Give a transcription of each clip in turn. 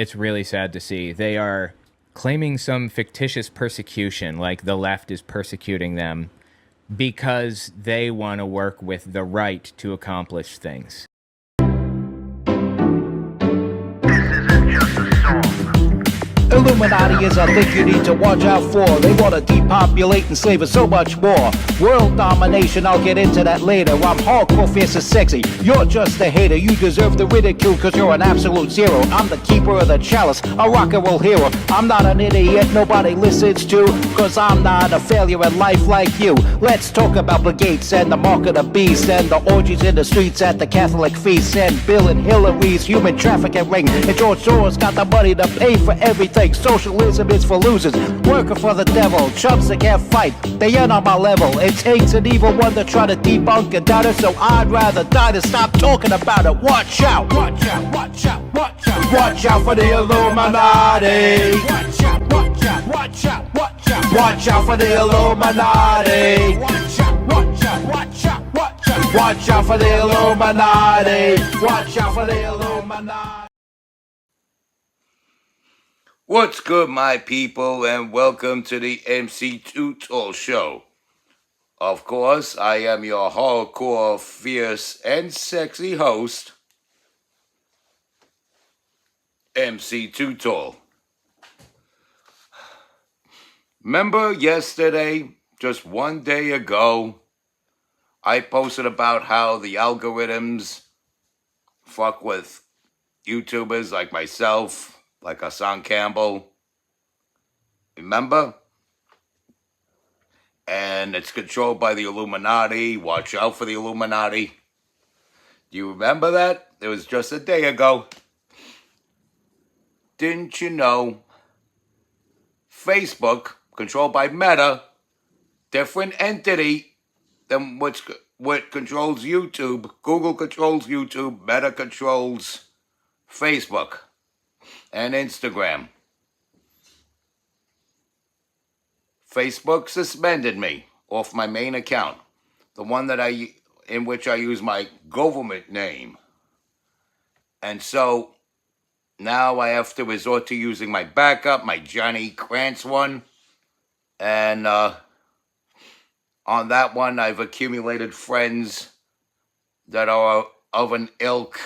It's really sad to see. They are claiming some fictitious persecution, like the left is persecuting them, because they want to work with the right to accomplish things. Illuminati is a thing you need to watch out for. They want to depopulate and slave us so much more. World domination, I'll get into that later. I'm hardcore, fierce and sexy. You're just a hater. You deserve the ridicule because you're an absolute zero. I'm the keeper of the chalice, a rock and roll hero. I'm not an idiot nobody listens to, because I'm not a failure in life like you. Let's talk about Bill Gates and the mark of the beast, and the orgies in the streets at the Catholic feasts, and Bill and Hillary's human trafficking ring, and George Soros got the money to pay for everything. Socialism is for losers, working for the devil, chumps that can't fight, they ain't on my level. It takes an evil one to try to debunk and doubt it, so I'd rather die than stop talking about it. Watch out, watch out, watch out, watch out. Watch out for the Illuminati. Watch out, watch out, watch out, watch out. Watch out for the Illuminati. Watch out, watch out, watch out, watch out. Watch out for the Illuminati. Watch out for the Illuminati. What's good, my people, and welcome to the MC2 Tall Show. Of course, I am your hardcore, fierce, and sexy host, MC2 Tall. Remember yesterday, just one day ago, I posted about how the algorithms fuck with YouTubers like myself, like Hassan Campbell, remember? And it's controlled by the Illuminati. Watch out for the Illuminati. Do you remember that? It was just a day ago. Didn't you know Facebook, controlled by Meta, different entity than what controls YouTube. Google controls YouTube, Meta controls Facebook and Instagram. Facebook suspended me off my main account, the one that in which I use my government name. And so now I have to resort to using my backup, my Johnny Krantz one. And on that one, I've accumulated friends that are of an ilk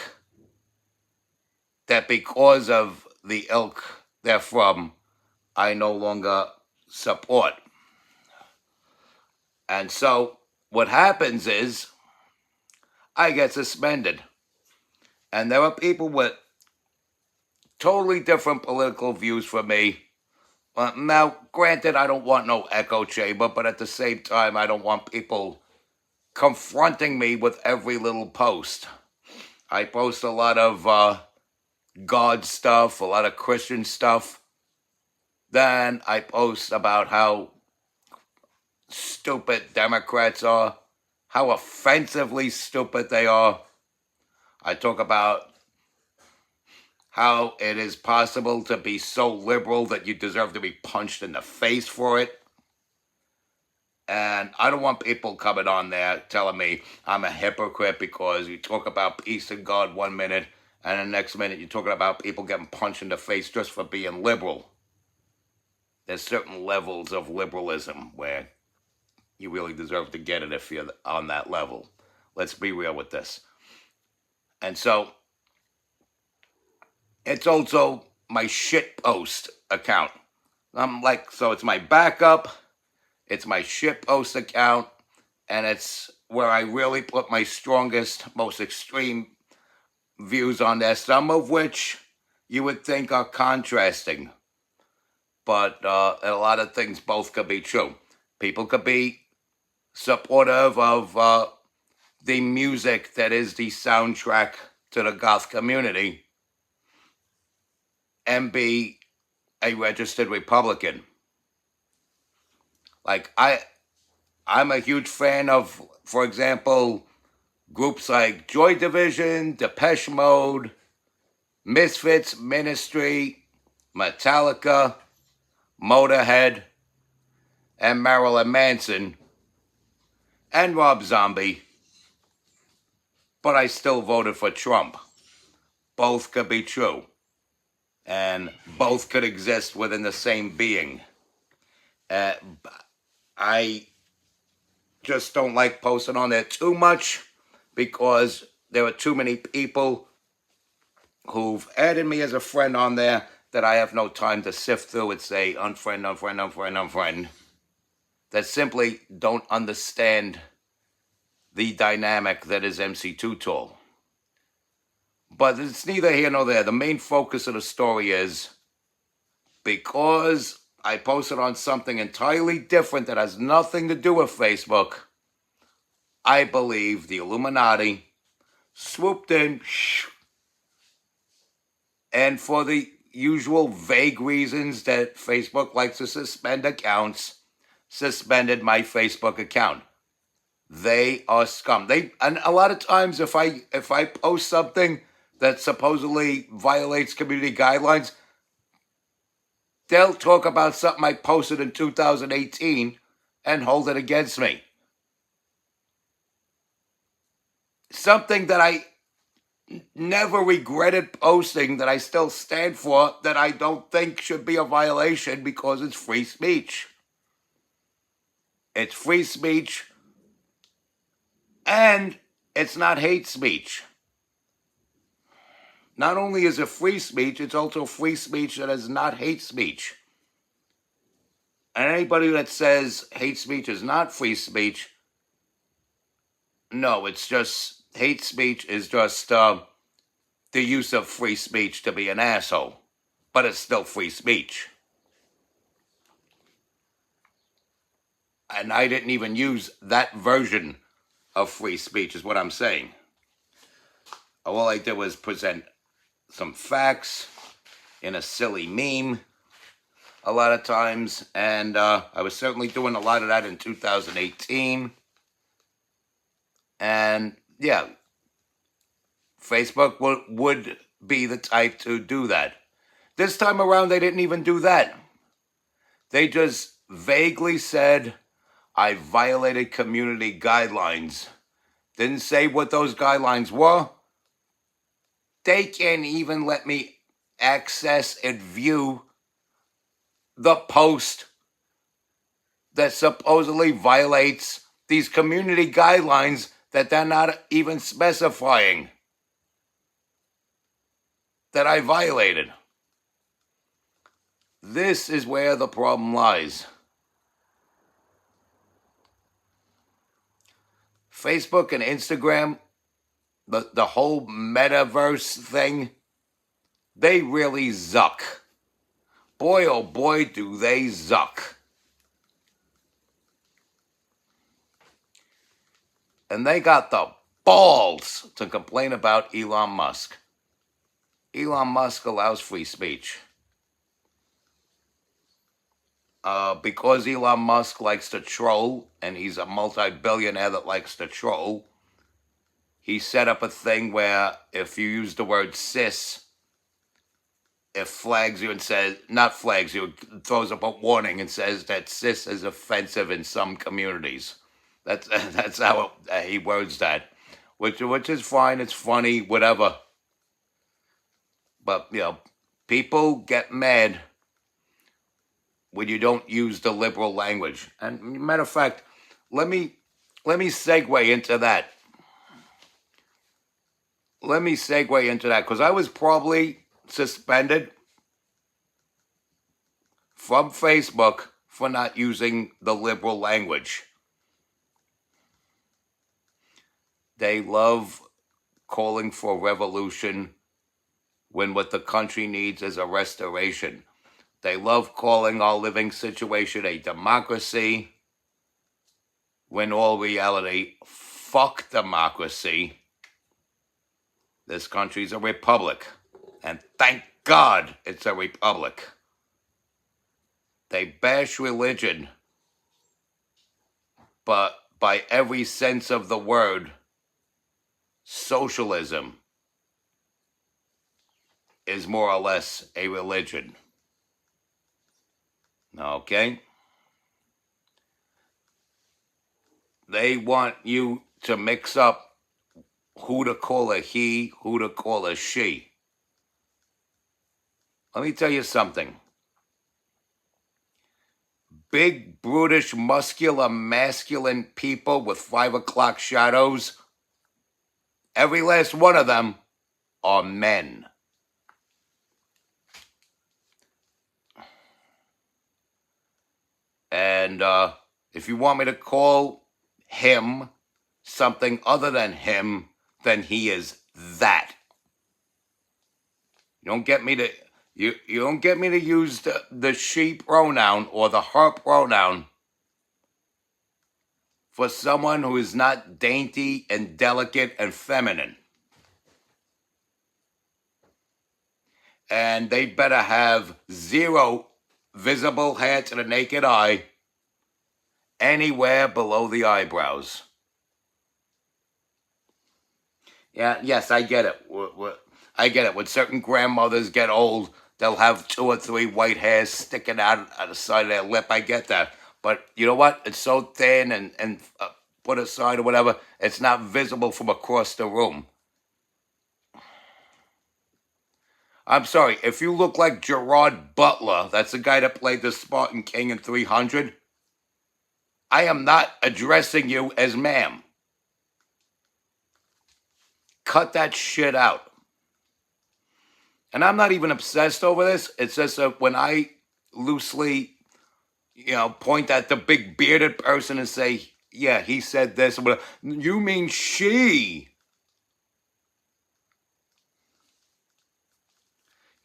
that, because of the ilk they're from, I no longer support. And so what happens is I get suspended. And there are people with totally different political views from me. Now, granted, I don't want no echo chamber, but at the same time, I don't want people confronting me with every little post. I post a lot of God stuff, a lot of Christian stuff. Then I post about how stupid Democrats are, how offensively stupid they are. I talk about how it is possible to be so liberal that you deserve to be punched in the face for it. And I don't want people coming on there telling me I'm a hypocrite because you talk about peace and God one minute, and the next minute you're talking about people getting punched in the face just for being liberal. There's certain levels of liberalism where you really deserve to get it if you're on that level. Let's be real with this. And so it's also my shitpost account. So it's my backup, it's my shitpost account, and it's where I really put my strongest, most extreme views on there, some of which you would think are contrasting. But a lot of things both could be true. People could be supportive of the music that is the soundtrack to the goth community and be a registered Republican. Like, I'm a huge fan of, for example, groups like Joy Division, Depeche Mode, Misfits, Ministry, Metallica, Motorhead, and Marilyn Manson, and Rob Zombie. But I still voted for Trump. Both could be true. and both could exist within the same being. I just don't like posting on there too much because there are too many people who've added me as a friend on there that I have no time to sift through and say unfriend, unfriend, unfriend, unfriend, that simply don't understand the dynamic that is MC2 Tool. But it's neither here nor there. The main focus of the story is because I posted on something entirely different that has nothing to do with Facebook, I believe the Illuminati swooped in and for the usual vague reasons that Facebook likes to suspend accounts, suspended my Facebook account. They are scum. And a lot of times if I post something that supposedly violates community guidelines, they'll talk about something I posted in 2018 and hold it against me. Something that I never regretted posting, that I still stand for, that I don't think should be a violation because it's free speech. It's free speech and it's not hate speech. Not only is it free speech, it's also free speech that is not hate speech. And anybody that says hate speech is not free speech, no, it's just, hate speech is just the use of free speech to be an asshole. But it's still free speech. And I didn't even use that version of free speech, is what I'm saying. All I did was present some facts in a silly meme a lot of times. And I was certainly doing a lot of that in 2018. And yeah, Facebook would be the type to do that. This time around, they didn't even do that. They just vaguely said, I violated community guidelines. Didn't say what those guidelines were. They can't even let me access and view the post that supposedly violates these community guidelines that they're not even specifying that I violated. This is where the problem lies. Facebook and Instagram, the whole metaverse thing, they really zuck. Boy, oh boy, do they zuck. And they got the balls to complain about Elon Musk. Elon Musk allows free speech. Because Elon Musk likes to troll, and he's a multi-billionaire that likes to troll, he set up a thing where if you use the word cis, it flags you and says, not flags you, it throws up a warning and says that cis is offensive in some communities. That's how he words that, which is fine, it's funny, whatever. But, people get mad when you don't use the liberal language. And matter of fact, let me segue into that. Because I was probably suspended from Facebook for not using the liberal language. They love calling for revolution when what the country needs is a restoration. They love calling our living situation a democracy, when all reality, fuck democracy. This country's a republic, and thank God it's a republic. They bash religion, but by every sense of the word, socialism is more or less a religion. Okay? They want you to mix up who to call a he, who to call a she. Let me tell you something. Big, brutish, muscular, masculine people with 5 o'clock shadows, every last one of them are men. And if you want me to call him something other than him, then he is that. You don't get me to you don't get me to use the she pronoun or the her pronoun for someone who is not dainty and delicate and feminine. And they better have 0 visible hair to the naked eye anywhere below the eyebrows. Yeah, yes, I get it. I get it. When certain grandmothers get old, they'll have 2 or 3 white hairs sticking out of the side of their lip. I get that. But you know what? It's so thin and put aside or whatever, it's not visible from across the room. I'm sorry, if you look like Gerard Butler, that's the guy that played the Spartan King in 300, I am not addressing you as ma'am. Cut that shit out. And I'm not even obsessed over this. It's just that when I loosely, point at the big bearded person and say, yeah, he said this, but you mean she?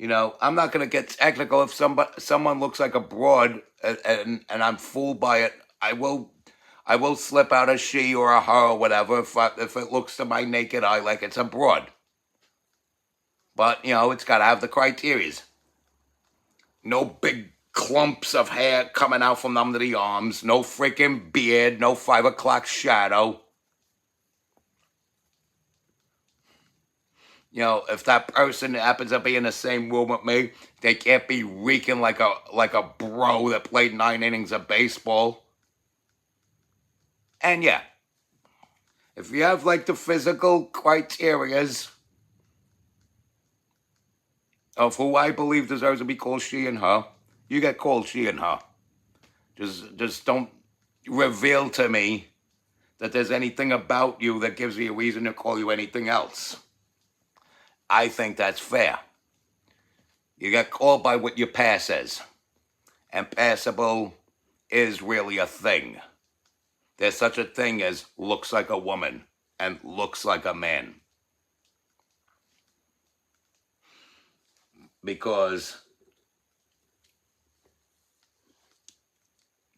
I'm not going to get technical. If someone looks like a broad and I'm fooled by it, I will slip out a she or a her or whatever if it looks to my naked eye like it's a broad. But, it's got to have the criterias. No big clumps of hair coming out from under the arms. No freaking beard. No 5 o'clock shadow. If that person happens to be in the same room with me, they can't be reeking like a bro that played 9 innings of baseball. And yeah, if you have like the physical criterias of who I believe deserves to be called she and her, you get called she and her. Just don't reveal to me that there's anything about you that gives me a reason to call you anything else. I think that's fair. You get called by what your pass says. And passable is really a thing. There's such a thing as looks like a woman and looks like a man. Because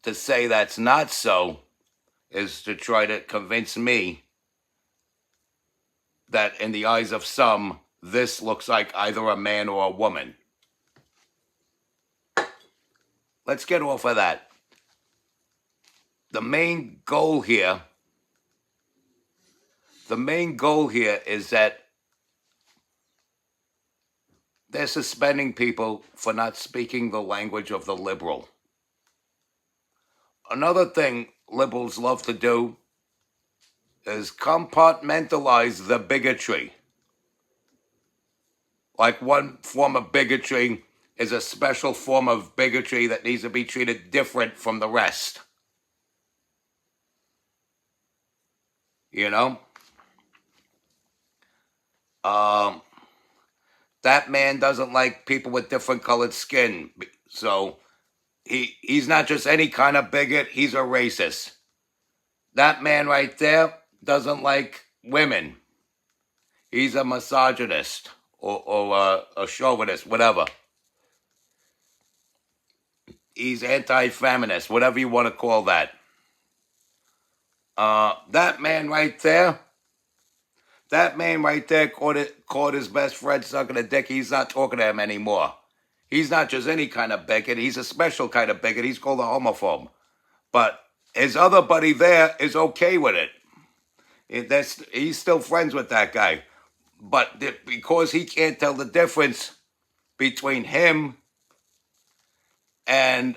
to say that's not so is to try to convince me that in the eyes of some, this looks like either a man or a woman. Let's get off of that. The main goal here is that they're suspending people for not speaking the language of the liberal. Another thing liberals love to do is compartmentalize the bigotry. Like one form of bigotry is a special form of bigotry that needs to be treated different from the rest. That man doesn't like people with different colored skin. So he's not just any kind of bigot, he's a racist. That man right there doesn't like women. He's a misogynist or a chauvinist, whatever. He's anti-feminist, whatever you want to call that. That man right there caught his best friend sucking a dick. He's not talking to him anymore. He's not just any kind of bigot. He's a special kind of bigot. He's called a homophobe. But his other buddy there is okay with it. He's still friends with that guy. But because he can't tell the difference between him and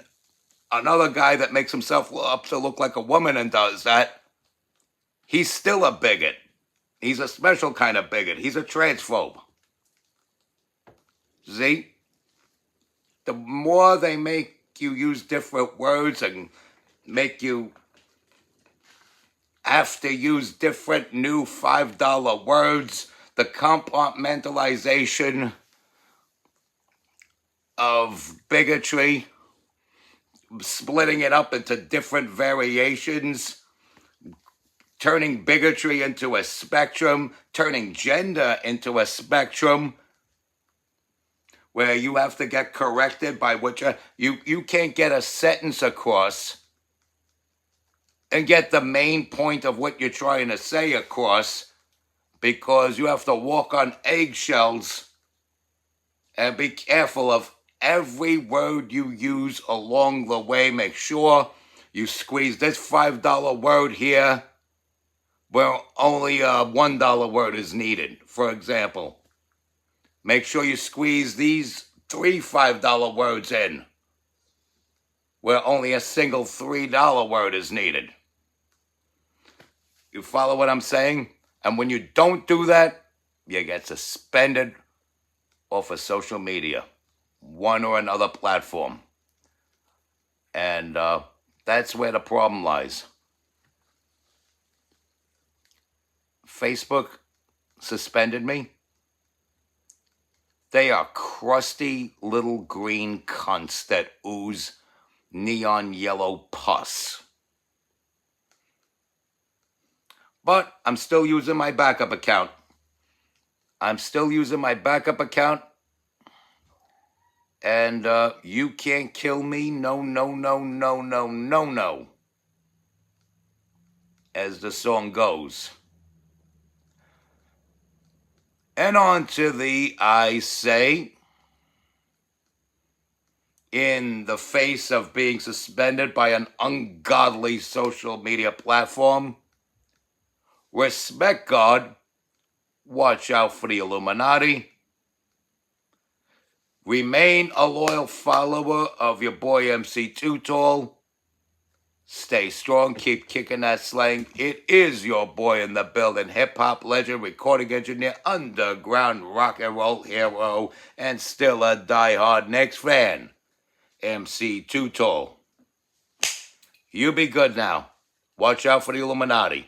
another guy that makes himself up to look like a woman and does that, he's still a bigot. He's a special kind of bigot. He's a transphobe. See? the more they make you use different words and make you have to use different new $5 words, the compartmentalization of bigotry, splitting it up into different variations, turning bigotry into a spectrum, turning gender into a spectrum, where you have to get corrected by what you can't get a sentence across and get the main point of what you're trying to say across, because you have to walk on eggshells and be careful of every word you use along the way. Make sure you squeeze this $5 word here where only a $1 word is needed, for example. Make sure you squeeze these 3 $5 words in where only a single $3 word is needed. You follow what I'm saying? And when you don't do that, you get suspended off of social media, one or another platform. And that's where the problem lies. Facebook suspended me. They are crusty little green cunts that ooze neon yellow pus. But I'm still using my backup account. And you can't kill me. No, no, no, no, no, no, no. As the song goes. And on to the I say, in the face of being suspended by an ungodly social media platform, respect God, watch out for the Illuminati, remain a loyal follower of your boy MC Too Tall, stay strong, keep kicking that slang. It is your boy in the building, hip-hop legend, recording engineer, underground rock and roll hero, and still a diehard Knicks fan, MC Too Tall. You be good now. Watch out for the Illuminati.